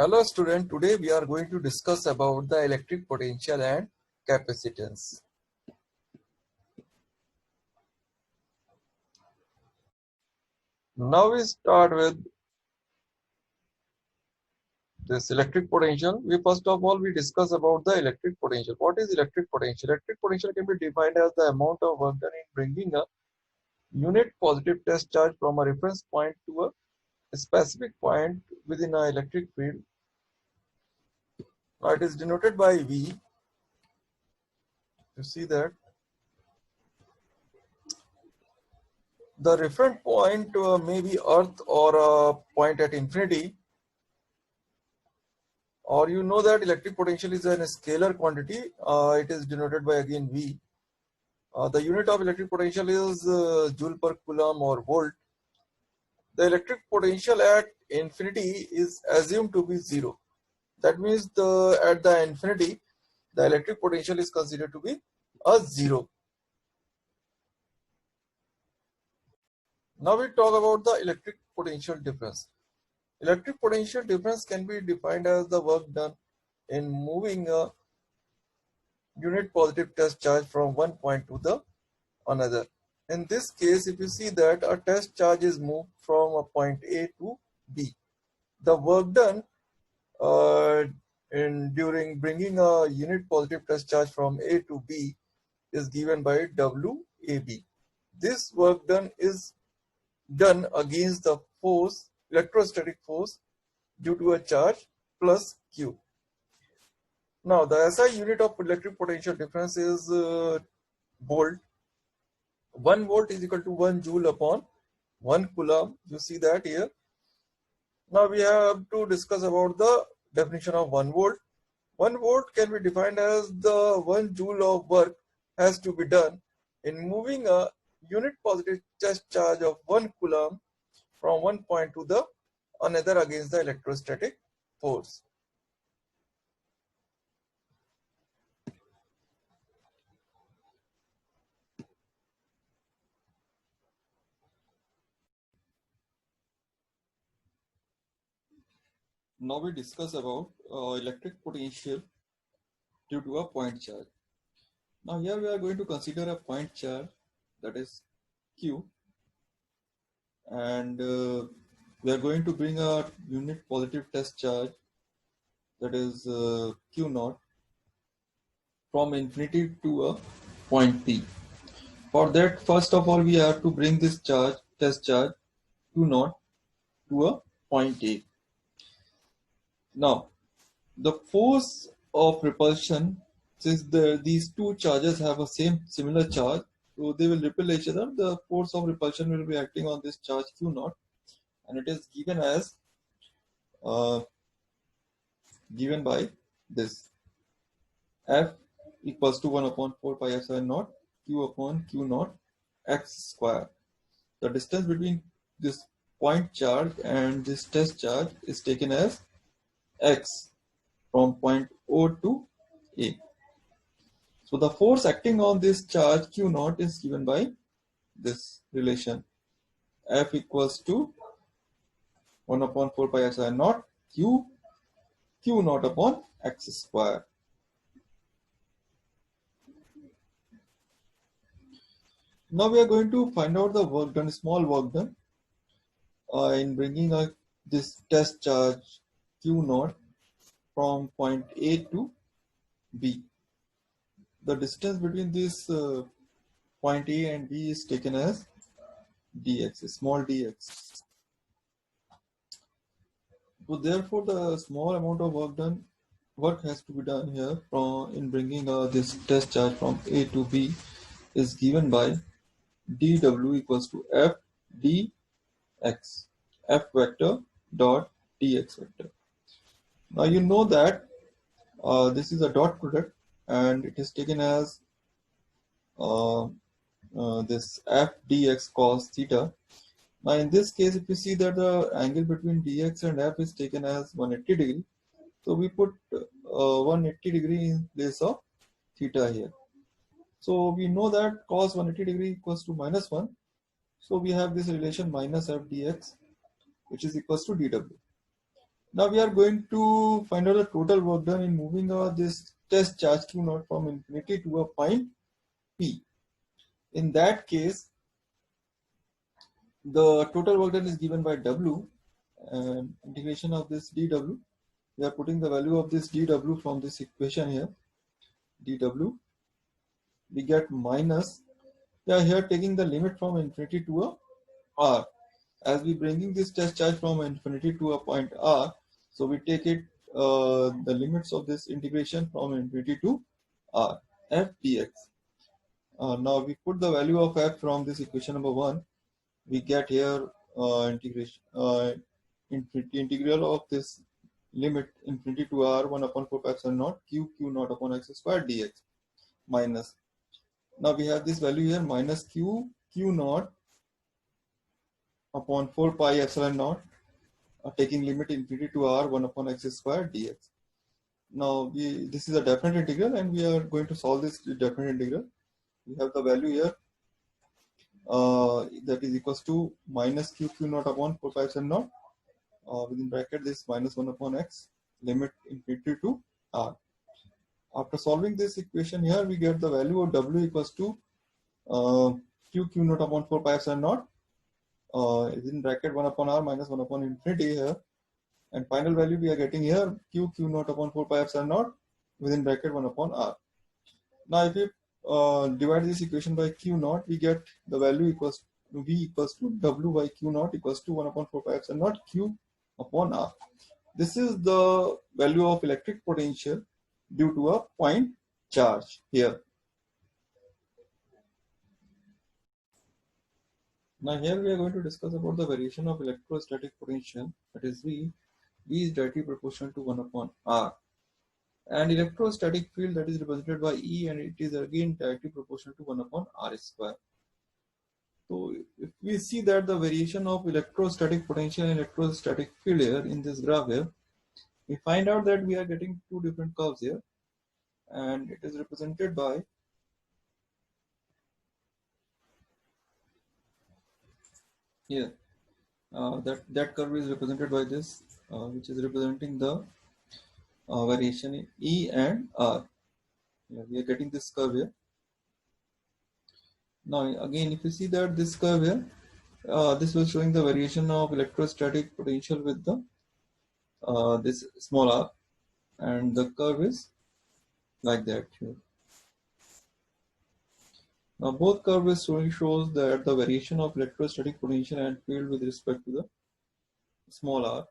Hello student, today we are going to discuss about the electric potential and capacitance. Now we start with this electric potential. First of all we discuss about the electric potential. What is electric potential? Electric potential can be defined as the amount of work done in bringing a unit positive test charge from a reference point to a specific point within an electric field. Now it is denoted by V. You see that the reference point may be Earth or a point at infinity, or you know that electric potential is a scalar quantity. It is denoted by again V. The unit of electric potential is joule per coulomb or volt. The electric potential at infinity is assumed to be zero. That means at the infinity, the electric potential is considered to be a zero. Now we talk about the electric potential difference. Electric potential difference can be defined as the work done in moving a unit positive test charge from one point to the another. In this case, if you see that a test charge is moved from a point A to B, the work done during bringing a unit positive test charge from A to B is given by WAB. This work done is done against the force, electrostatic force due to a charge plus Q. Now the SI unit of electric potential difference is volt. 1 volt is equal to 1 joule upon 1 coulomb. You see that here. Now we have to discuss about the definition of 1 volt. 1 volt can be defined as the 1 joule of work has to be done in moving a unit positive test charge of 1 coulomb from one point to the another against the electrostatic force. Now we discuss about electric potential due to a point charge. Now here we are going to consider a point charge, that is Q, and we are going to bring a unit positive test charge, that is Q naught, from infinity to a point P. For that, first of all we have to bring this charge, test charge Q naught, to a point A. Now the force of repulsion, since these two charges have a similar charge, so they will repel each other. The force of repulsion will be acting on this charge Q naught, and it is given as given by this F equals to 1 upon 4 pi epsilon naught Q upon Q naught x square. The distance between this point charge and this test charge is taken as x from point O to A. So the force acting on this charge Q naught is given by this relation F equals to 1 upon 4 pi epsilon naught Q naught upon x square. Now we are going to find out the work done, small work done in bringing this test charge Q naught from point A to B. The distance between this point A and B is taken as dx, small dx. So therefore, the small amount of work has to be done here in bringing this test charge from A to B is given by dw equals to f dx, f vector dot dx vector. Now you know that this is a dot product and it is taken as this f dx cos theta. Now in this case, if you see that the angle between dx and f is taken as 180 degree, so we put 180 degree in place of theta here. So we know that cos 180 degree equals to -1. So we have this relation minus f dx, which is equals to dw. Now we are going to find out the total work done in moving this test charge Q naught from infinity to a point P. In that case, the total work done is given by W, and integration of this dW. We are putting the value of this dW from this equation here. dW, we get minus. We are here taking the limit from infinity to a R. As we bringing this test charge from infinity to a point R, so we take it the limits of this integration from infinity to R, f dx. Now we put the value of f from this equation number 1. We get here integral of this limit infinity to R 1 upon 4 pi epsilon naught q naught upon x square dx minus. Now we have this value here minus q naught upon 4 pi epsilon naught taking limit infinity to R 1 upon x square dx. Now this is a definite integral and we are going to solve this definite integral. We have the value here that is equals to minus q naught upon 4 pi epsilon naught within bracket this minus 1 upon x limit infinity to R. After solving this equation here, we get the value of W equals to q naught upon 4 pi epsilon naught within bracket 1 upon R minus 1 upon infinity here, and final value we are getting here q naught upon 4 pi epsilon naught within bracket 1 upon R. Now if we divide this equation by q naught, we get the value equals to V equals to W by q naught equals to 1 upon 4 pi epsilon naught q upon R. This is the value of electric potential due to a point charge here. Now here we are going to discuss about the variation of electrostatic potential, that is V. V is directly proportional to 1 upon R. And electrostatic field, that is represented by E, and it is again directly proportional to 1 upon R square. So if we see that the variation of electrostatic potential and electrostatic field here in this graph here, we find out that we are getting two different curves here, and it is represented by here. That curve is represented by this, which is representing the variation in E and R. Yeah, we are getting this curve here. Now again, if you see that this curve here, this was showing the variation of electrostatic potential with the this small r, and the curve is like that here. Now both curves shows that the variation of electrostatic potential and field with respect to the small r.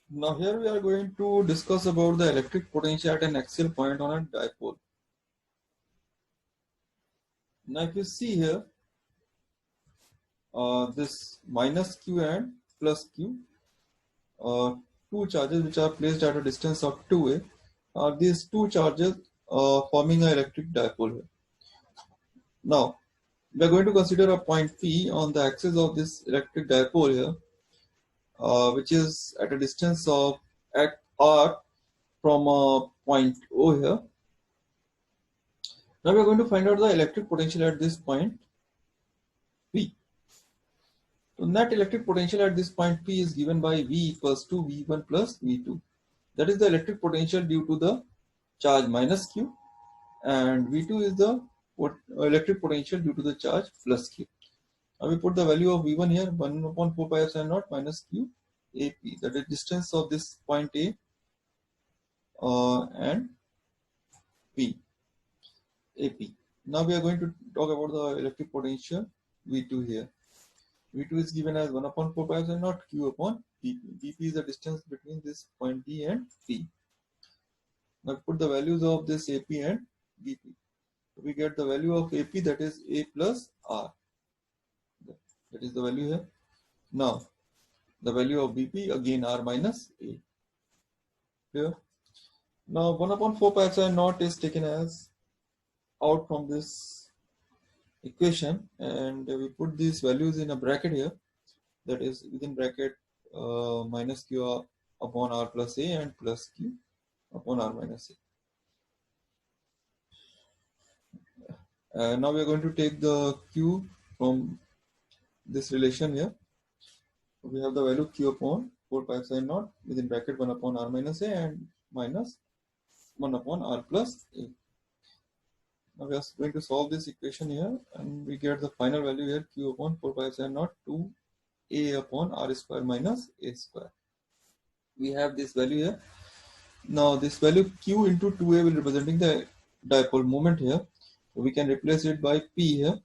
Now here we are going to discuss about the electric potential at an axial point on a dipole. Now if you see here, this minus q and plus q, two charges which are placed at a distance of 2a, are these two charges forming an electric dipole here. Now we are going to consider a point P on the axis of this electric dipole here, which is at a distance of at r from a point O here. Now we are going to find out the electric potential at this point P. So net electric potential at this point P is given by V equals to V1 plus V2. That is the electric potential due to the charge minus Q, and V2 is the electric potential due to the charge plus Q. Now we put the value of V1 here, 1 upon 4 pi epsilon naught minus Q AP, that is distance of this point A and P, AP. Now we are going to talk about the electric potential V2 here. V2 is given as 1 upon 4 pi epsilon naught Q upon Pp. Pp is the distance between this point B and P. Now put the values of this AP and Bp. We get the value of AP, that is A plus R. That is the value here. Now the value of Bp, again R minus A. Clear? Now 1 upon 4 pi epsilon naught is taken as out from this equation, and we put these values in a bracket here, that is within bracket minus Q upon R plus A and plus Q upon R minus A. Now we are going to take the q from this relation here. We have the value q upon 4 pi epsilon naught within bracket 1 upon r minus a and minus 1 upon r plus a. Now we are going to solve this equation here, and we get the final value here q upon 4 pi epsilon naught to a upon r square minus a square. We have this value here. Now this value q into 2a will representing the dipole moment here. We can replace it by p here,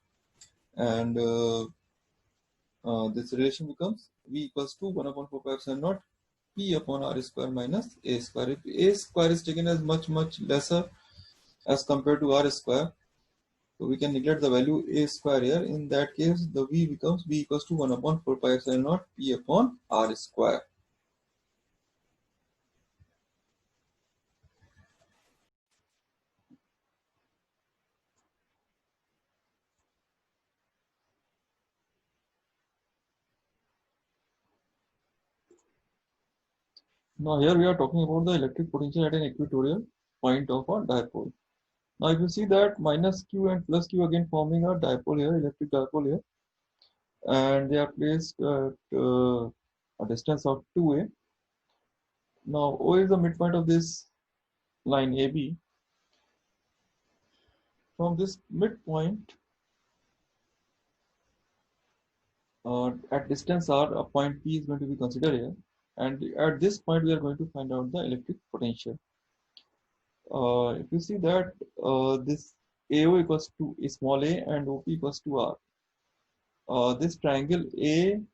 and this relation becomes v equals to 1 upon 4 pi epsilon naught p upon r square minus a square. If a square is taken as much lesser as compared to r square, so we can neglect the value a square here. In that case, the v becomes v equals to 1 upon 4 pi epsilon naught p upon r square. Now here we are talking about the electric potential at an equatorial point of a dipole. Now if you see that minus q and plus q again forming a dipole here, electric dipole here, and they are placed at a distance of 2a. Now O is the midpoint of this line AB. From this midpoint at distance r, a point P is going to be considered here, and at this point we are going to find out the electric potential. If you see that this AO equals to small a and OP equals to R, this triangle AOP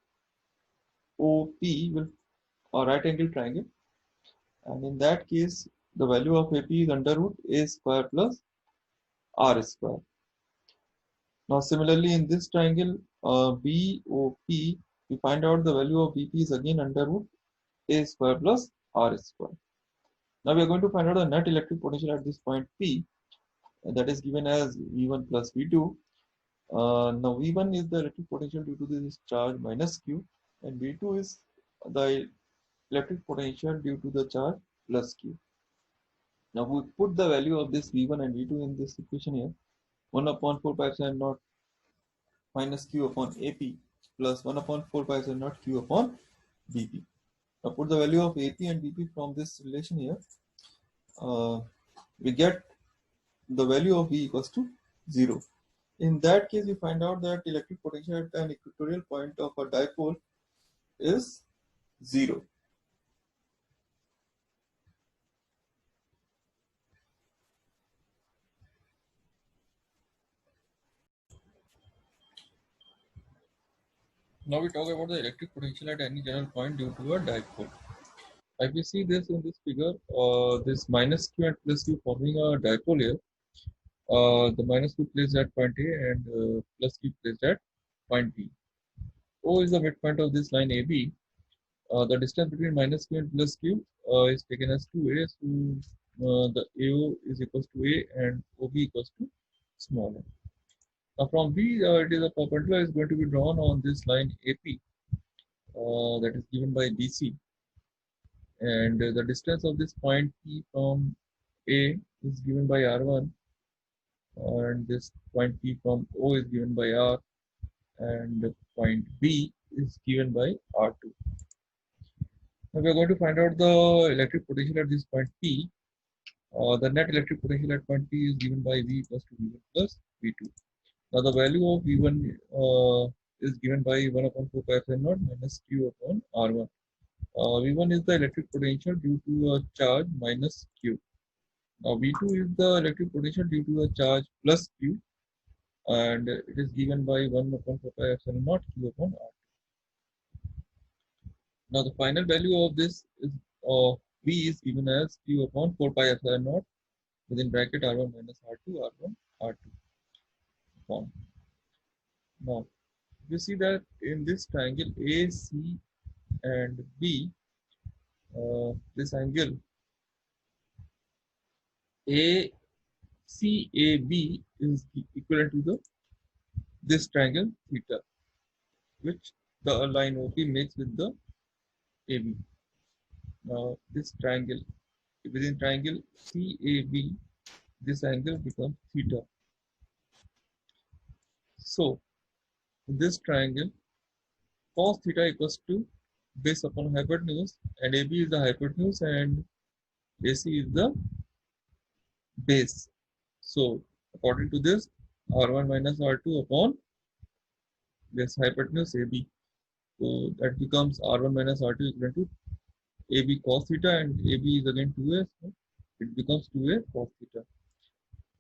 will a right angle triangle, and in that case the value of AP is under root a square plus R square. Now similarly in this triangle BOP, we find out the value of BP is again under root a square plus R square. Now we are going to find out the net electric potential at this point P, that is given as V1 plus V2. Now V1 is the electric potential due to this charge minus Q, and V2 is the electric potential due to the charge plus Q. Now we put the value of this V1 and V2 in this equation here. 1 upon 4 pi epsilon naught minus Q upon AP plus 1 upon 4 pi epsilon naught Q upon BP. Now put the value of AP and BP from this relation here. We get the value of V equals to 0. In that case, we find out that electric potential at an equatorial point of a dipole is 0. Now we talk about the electric potential at any general point due to a dipole. If we see this in this figure, this minus Q and plus Q forming a dipole here. The minus Q placed at point A and plus Q placed at point B. O is the midpoint of this line AB. The distance between minus Q and plus Q is taken as 2A. So the AO is equals to A and OB equals to small a. Now from B, it is a perpendicular is going to be drawn on this line AP, that is given by BC, and the distance of this point P from A is given by R1, and this point P from O is given by R, and the point B is given by R2. Now we are going to find out the electric potential at this point P. The net electric potential at point P is given by V equals to V1 plus V2. Now the value of V1 is given by 1 upon 4 pi epsilon naught minus Q upon R1. V1 is the electric potential due to a charge minus Q. Now V2 is the electric potential due to a charge plus Q, and it is given by 1 upon 4 pi epsilon naught Q upon R. Now the final value of this is V is given as Q upon 4 pi epsilon naught within bracket R1 minus R2, R1, R2 form. Now you see that in this triangle A, C and B, this angle ACAB is equivalent to this triangle theta, which the line OP makes with the AB. Now this triangle, within triangle CAB, this angle becomes theta. So in this triangle, cos theta equals to base upon hypotenuse, and AB is the hypotenuse and AC is the base. So according to this, R1 minus R2 upon this hypotenuse AB. So that becomes R1 minus R2 equal to AB cos theta, and AB is again 2A. So it becomes 2A cos theta.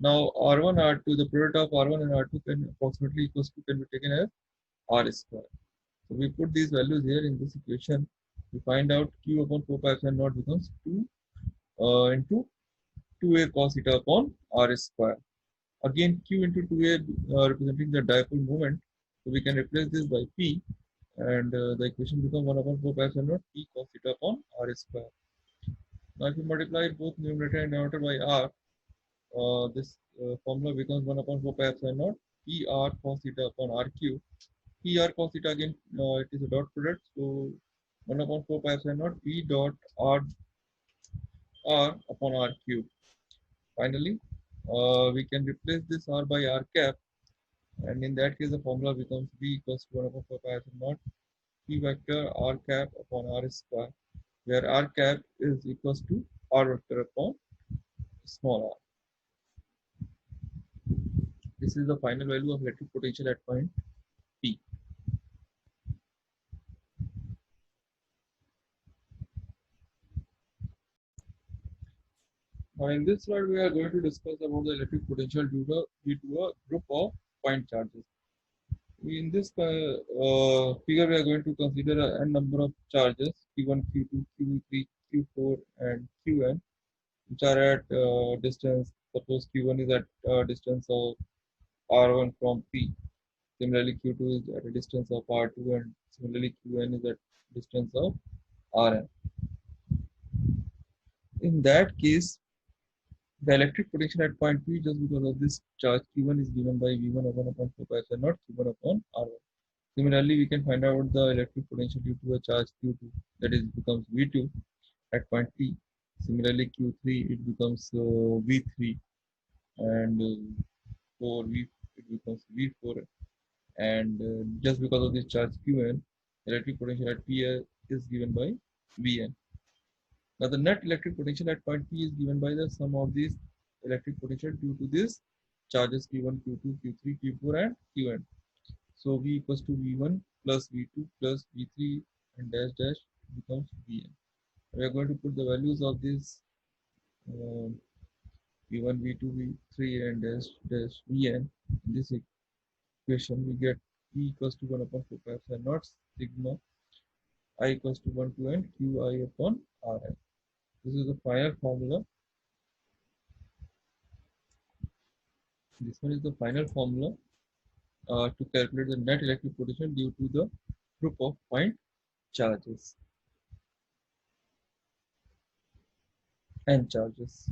Now R1, R2, the product of R1 and R2 can approximately equals to can be taken as R square. So we put these values here in this equation. We find out Q upon 4 pi epsilon naught becomes 2 into 2A cos theta upon R square. Again, Q into 2A representing the dipole moment. So we can replace this by P, and the equation becomes 1 upon 4 pi epsilon naught P cos theta upon R square. Now if you multiply both numerator and denominator by R, this formula becomes 1 upon 4 pi epsilon naught P R cos theta upon R cube. P R cos theta again, it is a dot product, so 1 upon 4 pi epsilon naught P dot R upon R cube. Finally, we can replace this R by R cap, and in that case the formula becomes V equals to 1 upon 4 pi epsilon naught P vector R cap upon R square, where R cap is equals to R vector upon small r. This is the final value of electric potential at point P. Now in this slide we are going to discuss about the electric potential due to a group of point charges. In this figure we are going to consider a n number of charges Q1, Q2, Q3, Q4 and Qn, which are at distance. Suppose Q1 is at distance of R1 from P. Similarly, Q2 is at a distance of R2, and similarly Qn is at distance of Rn. In that case, the electric potential at point P, just because of this charge Q1, is given by V1 upon 4 pi epsilon naught Q1 upon R1. Similarly, we can find out the electric potential due to a charge Q2, that is becomes V2 at point P. Similarly, Q3 it becomes V3, and for V it becomes V4, and just because of this charge Qn, electric potential at P is given by Vn. Now the net electric potential at point P is given by the sum of these electric potential due to these charges Q1, Q2, Q3, Q4 and Qn. So V equals to V1 plus V2 plus V3 and dash dash becomes Vn. We are going to put the values of this V1, V2, V3 and dash dash Vn in this equation. We get P equals to 1 upon 4 pi epsilon naught sigma I equals to 1 to n Qi upon Rn. This is the final formula. This one is the final formula to calculate the net electric potential due to the group of point charges, n charges.